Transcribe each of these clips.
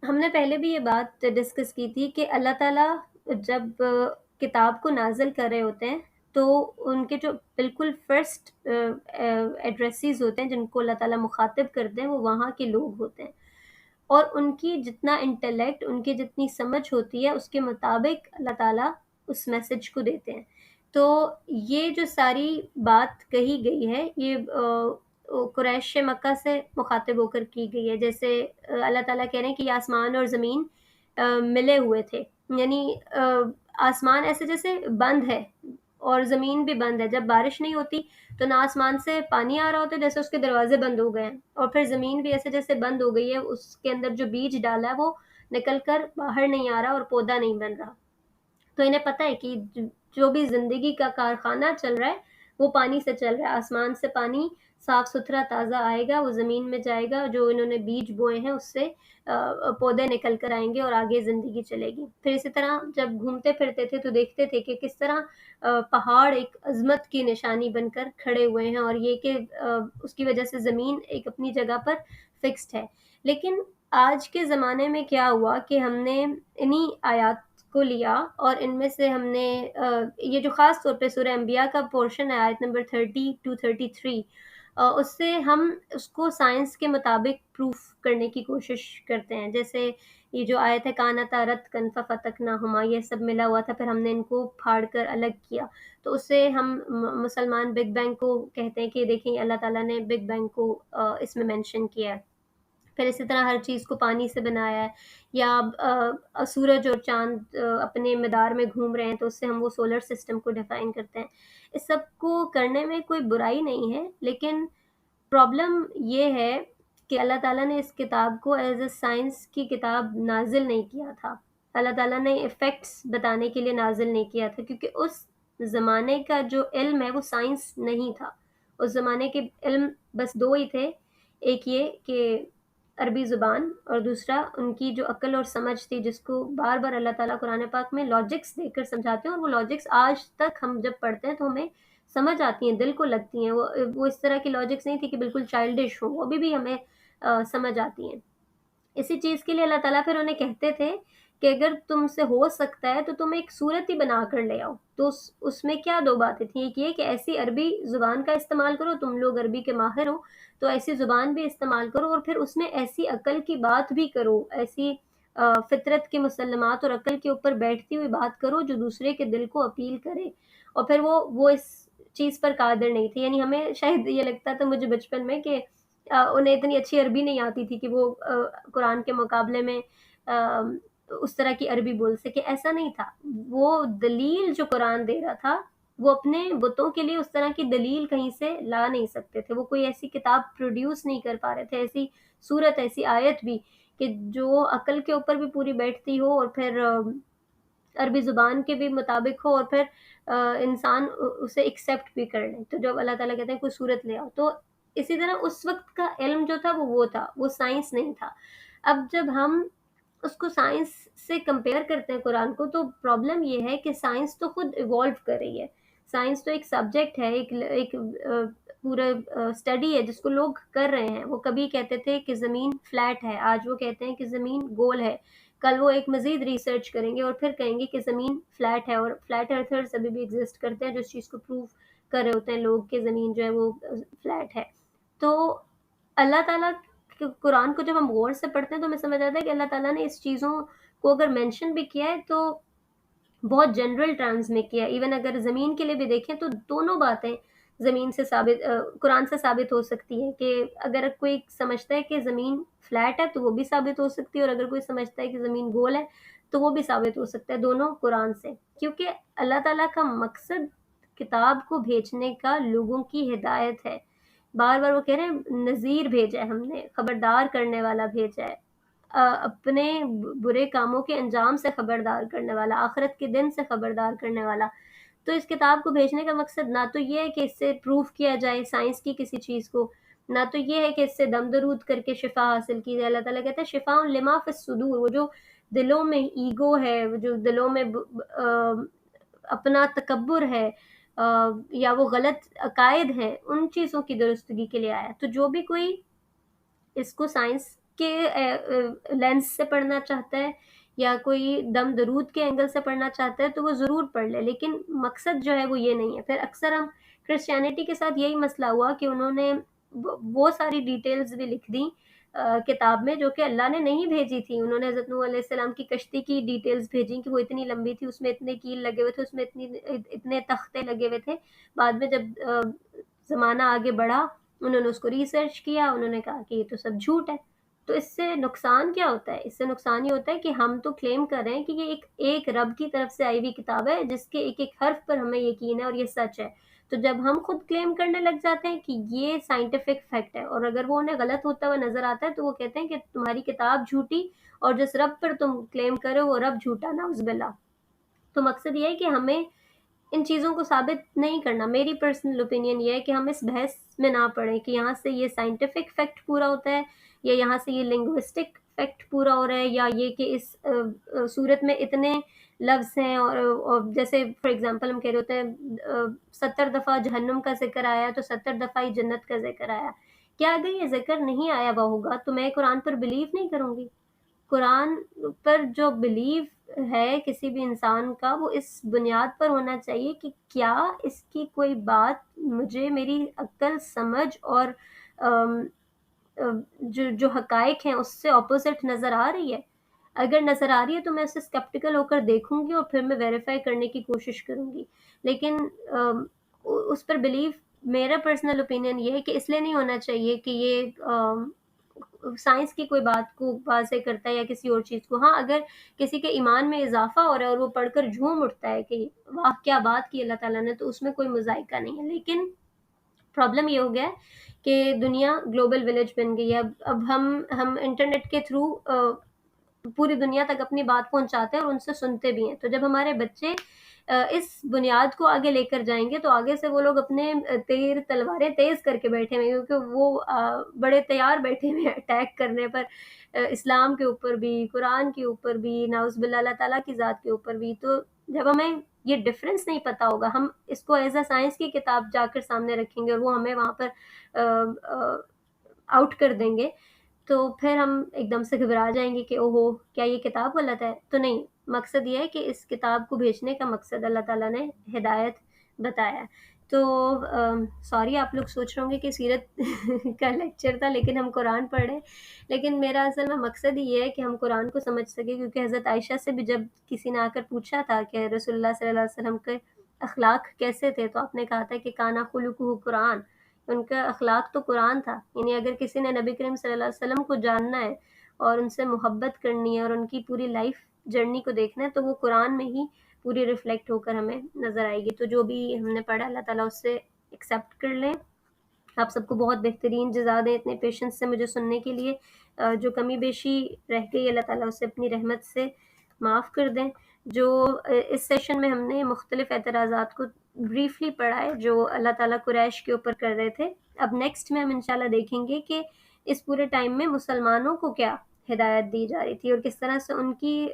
ہم نے پہلے بھی یہ بات ڈسکس کی تھی کہ اللہ تعالیٰ جب کتاب کو نازل کر رہے ہوتے ہیں تو ان کے جو بالکل فرسٹ ایڈریسز ہوتے ہیں جن کو اللہ تعالیٰ مخاطب کرتے ہیں وہ وہاں کے لوگ ہوتے ہیں، اور ان کی جتنا انٹلیکٹ، ان کی جتنی سمجھ ہوتی ہے اس کے مطابق اللہ تعالیٰ اس میسج کو دیتے ہیں۔ تو یہ جو ساری بات کہی گئی ہے یہ قریش مکہ سے مخاطب ہو کر کی گئی ہے، جیسے اللہ تعالیٰ کہہ رہے ہیں کہ یہ آسمان اور زمین ملے ہوئے تھے، یعنی آسمان ایسے جیسے بند ہے اور زمین بھی بند ہے۔ جب بارش نہیں ہوتی تو نہ آسمان سے پانی آ رہا ہوتا ہے، جیسے اس کے دروازے بند ہو گئے ہیں، اور پھر زمین بھی ایسے جیسے بند ہو گئی ہے، اس کے اندر جو بیج ڈالا ہے وہ نکل کر باہر نہیں آ رہا اور پودا نہیں بن رہا۔ تو انہیں پتہ ہے کہ جو بھی زندگی کا کارخانہ چل رہا ہے وہ پانی سے چل رہا ہے، آسمان سے پانی صاف ستھرا تازہ آئے گا، وہ زمین میں جائے گا، جو انہوں نے بیج بوئے ہیں اس سے پودے نکل کر آئیں گے اور آگے زندگی چلے گی۔ پھر اسی طرح جب گھومتے پھرتے تھے تو دیکھتے تھے کہ کس طرح پہاڑ ایک عظمت کی نشانی بن کر کھڑے ہوئے ہیں، اور یہ کہ اس کی وجہ سے زمین ایک اپنی جگہ پر فکسڈ ہے۔ لیکن آج کے زمانے میں کیا ہوا کہ ہم نے انہی آیات کو لیا اور ان میں سے ہم نے یہ جو خاص طور پہ سورہ انبیاء کا پورشن ہے، آیت نمبر 30 ٹو 33، اس سے ہم اس کو سائنس کے مطابق پروف کرنے کی کوشش کرتے ہیں۔ جیسے یہ جو آیت ہے کانتا رتقا ففتقناہما، یہ سب ملا ہوا تھا، پھر ہم نے ان کو پھاڑ کر الگ کیا، تو اس سے ہم مسلمان بگ بینگ کو کہتے ہیں کہ دیکھیں اللہ تعالیٰ نے بگ بینگ کو اس میں مینشن کیا ہے۔ پھر اسی طرح ہر چیز کو پانی سے بنایا ہے، یا سورج اور چاند اپنے مدار میں گھوم رہے ہیں تو اس سے ہم وہ سولر سسٹم کو ڈیفائن کرتے ہیں۔ اس سب کو کرنے میں کوئی برائی نہیں ہے، لیکن پرابلم یہ ہے کہ اللہ تعالیٰ نے اس کتاب کو ایز اے سائنس کی کتاب نازل نہیں کیا تھا۔ اللہ تعالیٰ نے ایفیکٹس بتانے کے لیے نازل نہیں کیا تھا، کیونکہ اس زمانے کا جو علم ہے وہ سائنس نہیں تھا۔ اس زمانے کے علم بس دو ہی تھے، ایک یہ کہ عربی زبان، اور دوسرا ان کی جو عقل اور سمجھ تھی، جس کو بار بار اللہ تعالیٰ قرآن پاک میں لاجکس دے کر سمجھاتے ہیں، اور وہ لاجکس آج تک ہم جب پڑھتے ہیں تو ہمیں سمجھ آتی ہیں، دل کو لگتی ہیں۔ وہ اس طرح کی لاجکس نہیں تھی کہ بالکل چائلڈش ہو، وہ ابھی بھی ہمیں سمجھ آتی ہیں۔ اسی چیز کے لیے اللہ تعالیٰ پھر انہیں کہتے تھے کہ اگر تم سے ہو سکتا ہے تو تم ایک صورت ہی بنا کر لے آؤ۔ تو اس میں کیا دو باتیں تھیں، ایک یہ کہ ایسی عربی زبان کا استعمال کرو، تم لوگ عربی کے ماہر ہو تو ایسی زبان بھی استعمال کرو، اور پھر اس میں ایسی عقل کی بات بھی کرو، ایسی فطرت کے مسلمات اور عقل کے اوپر بیٹھتی ہوئی بات کرو جو دوسرے کے دل کو اپیل کرے۔ اور پھر وہ اس چیز پر قادر نہیں تھی، یعنی ہمیں شاید یہ لگتا تھا مجھے بچپن میں کہ انہیں اتنی اچھی عربی نہیں آتی تھی کہ وہ قرآن کے مقابلے میں اس طرح کی عربی بول سکے۔ ایسا نہیں تھا، وہ دلیل جو قرآن دے رہا تھا وہ اپنے بتوں کے لیے اس طرح کی دلیل کہیں سے لا نہیں سکتے تھے، وہ کوئی ایسی کتاب پروڈیوس نہیں کر پا رہے تھے، ایسی صورت، ایسی آیت بھی کہ جو عقل کے اوپر بھی پوری بیٹھتی ہو، اور پھر عربی زبان کے بھی مطابق ہو، اور پھر انسان اسے ایکسیپٹ بھی کر لے۔ تو جب اللہ تعالیٰ کہتے ہیں کوئی صورت لے آؤ، تو اسی طرح اس وقت کا علم جو تھا وہ تھا، وہ سائنس نہیں تھا۔ اب جب ہم اس کو سائنس سے کمپیئر کرتے ہیں قرآن کو، تو پرابلم یہ ہے کہ سائنس تو خود ایوالو کر رہی ہے، سائنس تو ایک سبجیکٹ ہے، ایک پورا اسٹڈی ہے جس کو لوگ کر رہے ہیں۔ وہ کبھی کہتے تھے کہ زمین فلیٹ ہے، آج وہ کہتے ہیں کہ زمین گول ہے، کل وہ ایک مزید ریسرچ کریں گے اور پھر کہیں گے کہ زمین فلیٹ ہے، اور فلیٹ ارتھرز ابھی بھی ایگزسٹ کرتے ہیں جو اس چیز کو پروف کر رہے ہوتے ہیں لوگ کہ زمین جو ہے وہ فلیٹ ہے۔ تو اللہ تعالیٰ قرآن کو جب ہم غور سے پڑھتے ہیں تو ہمیں سمجھ آتا ہے کہ اللہ تعالیٰ نے اس چیزوں کو اگر مینشن بھی کیا ہے تو بہت جنرل ٹرمز میں کیا ہے۔ ایون اگر زمین کے لیے بھی دیکھیں تو دونوں باتیں زمین سے ثابت قرآن سے ثابت ہو سکتی ہیں، کہ اگر کوئی سمجھتا ہے کہ زمین فلیٹ ہے تو وہ بھی ثابت ہو سکتی ہے، اور اگر کوئی سمجھتا ہے کہ زمین گول ہے تو وہ بھی ثابت ہو سکتا ہے، دونوں قرآن سے۔ کیونکہ اللہ تعالیٰ کا مقصد کتاب کو بھیجنے کا لوگوں کی ہدایت ہے۔ بار بار وہ کہہ رہے ہیں نذیر بھیجا ہے، ہم نے خبردار کرنے والا بھیجا ہے، اپنے برے کاموں کے انجام سے خبردار کرنے والا، آخرت کے دن سے خبردار کرنے والا۔ تو اس کتاب کو بھیجنے کا مقصد نہ تو یہ ہے کہ اس سے پروف کیا جائے سائنس کی کسی چیز کو، نہ تو یہ ہے کہ اس سے دم درود کر کے شفا حاصل کی جائے۔ اللہ تعالیٰ کہتا ہے شفاء لما فی الصدور، وہ جو دلوں میں ایگو ہے، وہ جو دلوں میں اپنا تکبر ہے، یا وہ غلط عقائد ہیں، ان چیزوں کی درستگی کے لیے آیا۔ تو جو بھی کوئی اس کو سائنس کے لینس سے پڑھنا چاہتا ہے یا کوئی دم درود کے اینگل سے پڑھنا چاہتا ہے تو وہ ضرور پڑھ لے، لیکن مقصد جو ہے وہ یہ نہیں ہے۔ پھر اکثر ہم کرسچینٹی کے ساتھ یہی مسئلہ ہوا کہ انہوں نے وہ ساری ڈیٹیلز بھی لکھ دیں کتاب میں جو کہ اللہ نے نہیں بھیجی تھی۔ انہوں نے حضرت نوح علیہ السلام کی کشتی کی ڈیٹیلز بھیجیں کہ وہ اتنی لمبی تھی، اس میں اتنے کیل لگے ہوئے تھے، اس میں اتنے تختے لگے ہوئے تھے۔ بعد میں جب زمانہ آگے بڑھا، انہوں نے اس کو ریسرچ کیا، انہوں نے کہا کہ یہ تو سب جھوٹ ہے۔ تو اس سے نقصان کیا ہوتا ہے؟ اس سے نقصان یہ ہوتا ہے کہ ہم تو کلیم کر رہے ہیں کہ یہ ایک رب کی طرف سے آئی ہوئی کتاب ہے جس کے ایک ایک حرف پر ہمیں یقین ہے اور یہ سچ ہے۔ تو جب ہم خود کلیم کرنے لگ جاتے ہیں کہ یہ سائنٹیفک فیکٹ ہے، اور اگر وہ انہیں غلط ہوتا ہوا نظر آتا ہے تو وہ کہتے ہیں کہ تمہاری کتاب جھوٹی اور جس رب پر تم کلیم کرو وہ رب جھوٹا، نعوذ باللہ۔ تو مقصد یہ ہے کہ ہمیں ان چیزوں کو ثابت نہیں کرنا۔ میری پرسنل اوپینین یہ ہے کہ ہم اس بحث میں نہ پڑیں کہ یہاں سے یہ سائنٹیفک فیکٹ پورا ہوتا ہے یا یہاں سے یہ لنگوسٹک فیکٹ پورا ہو رہا ہے، یا یہ کہ اس صورت میں اتنے لفظ ہیں، اور جیسے فار ایگزامپل ہم کہہ رہے ہوتے ہیں 70 دفعہ جہنم کا ذکر آیا تو 70 دفعہ ہی جنت کا ذکر آیا۔ کیا اگر یہ ذکر نہیں آیا ہوا ہوگا تو میں قرآن پر بلیو نہیں کروں گی؟ قرآن پر جو بلیو ہے کسی بھی انسان کا وہ اس بنیاد پر ہونا چاہیے کہ کیا اس کی کوئی بات مجھے میری عقل سمجھ اور جو حقائق ہیں اس سے اپوزٹ نظر آ رہی ہے۔ اگر نظر آ رہی ہے تو میں اسے اسکیپٹیکل ہو کر دیکھوں گی اور پھر میں ویریفائی کرنے کی کوشش کروں گی، لیکن اس پر بلیو میرا پرسنل اوپینین یہ ہے کہ اس لیے نہیں ہونا چاہیے کہ یہ سائنس کی کوئی بات کو واضح کرتا ہے یا کسی اور چیز کو۔ ہاں اگر کسی کے ایمان میں اضافہ ہو رہا ہے اور وہ پڑھ کر جھوم اٹھتا ہے کہ واہ کیا بات کی اللہ تعالیٰ نے، تو اس میں کوئی مذائقہ نہیں ہے۔ لیکن پرابلم یہ ہو گیا ہے کہ دنیا گلوبل ولیج بن گئی ہے۔ اب ہم انٹرنیٹ کے تھرو پوری دنیا تک اپنی بات پہنچاتے ہیں اور ان سے سنتے بھی ہیں۔ تو جب ہمارے بچے اس بنیاد کو آگے لے کر جائیں گے تو آگے سے وہ لوگ اپنے تیر تلواریں تیز کر کے بیٹھے ہوئے، کیونکہ وہ بڑے تیار بیٹھے ہوئے اٹیک کرنے پر، اسلام کے اوپر بھی، قرآن کے اوپر بھی، نعوذ باللہ اللہ تعالیٰ کی ذات کے اوپر بھی۔ تو جب ہمیں یہ ڈفرینس نہیں پتا ہوگا، ہم اس کو ایز اے سائنس کی کتاب جا کر سامنے رکھیں گے اور وہ ہمیں وہاں پر آؤٹ کر دیں گے، تو پھر ہم ایک دم سے گھبرا جائیں گے کہ اوہو کیا یہ کتاب غلط ہے؟ تو نہیں، مقصد یہ ہے کہ اس کتاب کو بھیجنے کا مقصد اللہ تعالیٰ نے ہدایت بتایا ہے۔ تو سوری آپ لوگ سوچ رہے ہوں گے کہ سیرت کا لیکچر تھا لیکن ہم قرآن پڑھ رہے ہیں، لیکن میرا اصل میں مقصد ہی یہ ہے کہ ہم قرآن کو سمجھ سکیں، کیونکہ حضرت عائشہ سے بھی جب کسی نے آ کر پوچھا تھا کہ رسول اللہ صلی اللہ علیہ وسلم کے اخلاق کیسے تھے تو آپ نے کہا تھا کہ کانا خلقہ قرآن، ان کا اخلاق تو قرآن تھا۔ یعنی اگر کسی نے نبی کریم صلی اللہ علیہ وسلم کو جاننا ہے اور ان سے محبت کرنی ہے اور ان کی پوری لائف جرنی کو دیکھنا ہے تو وہ قرآن میں ہی پوری ریفلیکٹ ہو کر ہمیں نظر آئے گی۔ تو جو بھی ہم نے پڑھا اللہ تعالیٰ اس سے ایکسیپٹ کر لیں۔ آپ سب کو بہت بہترین جزا دیں اتنے پیشنس سے مجھے سننے کے لیے۔ جو کمی بیشی رہ گئی اللہ تعالیٰ اسے اپنی رحمت سے معاف کر دیں۔ جو اس سیشن میں ہم نے مختلف اعتراضات کو بریفلی پڑھا ہے جو اللہ تعالیٰ قریش کے اوپر کر رہے تھے، اب نیکسٹ میں ہم انشاءاللہ دیکھیں گے کہ اس پورے ٹائم میں مسلمانوں کو کیا ہدایت دی جا رہی تھی اور کس طرح سے ان کی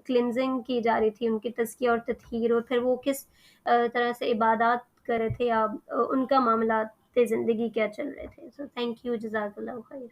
کلینزنگ کی جا رہی تھی، ان کی تزکیہ اور تطہیر، اور پھر وہ کس طرح سے عبادات کر رہے تھے یا ان کا معاملات زندگی کیا چل رہے تھے۔ سو تھینک یو، جزاک اللہ خیر۔